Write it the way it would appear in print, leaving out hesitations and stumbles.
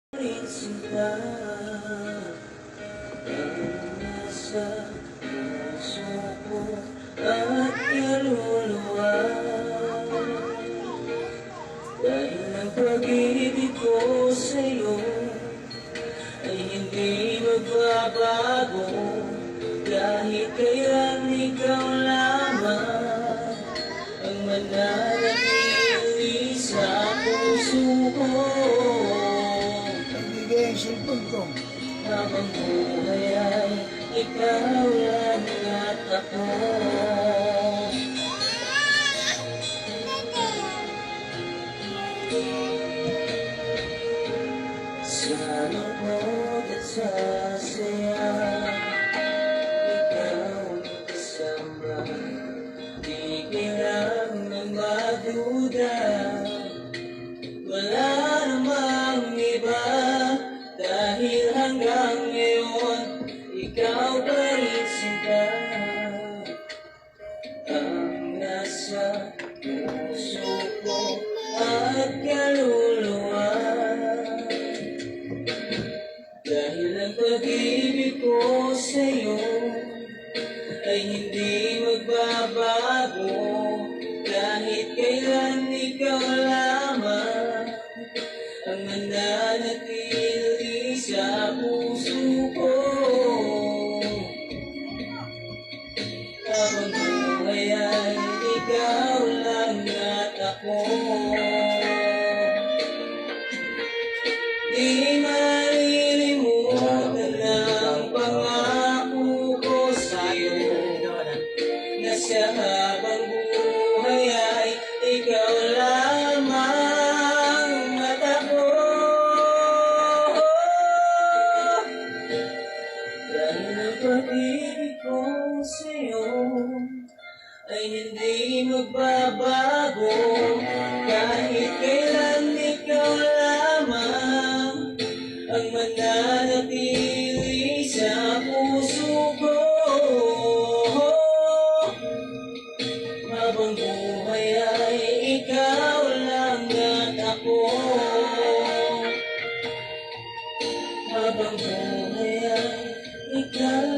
Sinta ang nasa puso ko at kaluluwa. Dahil ang pag-ibig ko sa'yo ay hindi magbabago, kahit kailan ikaw lamang ang mananatili sa puso ko. Cellphone ko. Habang buhay ay ikaw lang at ako. Sa lungkot at sa saya, ikaw ang kasama. Di kailangan ng maduda, wala namang iba. Dahil hanggang ngayon, ikaw pa rin sinta ang nasa puso ko at kaluluwa. Dahil ang pag-ibig ko sa'yo ay hindi magbabago, kahit kailan ikaw lamang ang mananatili sa puso ko. Habang buhay ay ikaw lang at ako. Di malilimutan ang pangako ko sa'yo, na sa habang buhay ay ikaw lamang at ako. Dahil ang pag-ibig ko sa'yo ay hindi magbabago, kahit kailan ikaw lamang ang mananatili sa puso ko. Habang buhay ay ikaw lang at ako. Habang buhay ay ikaw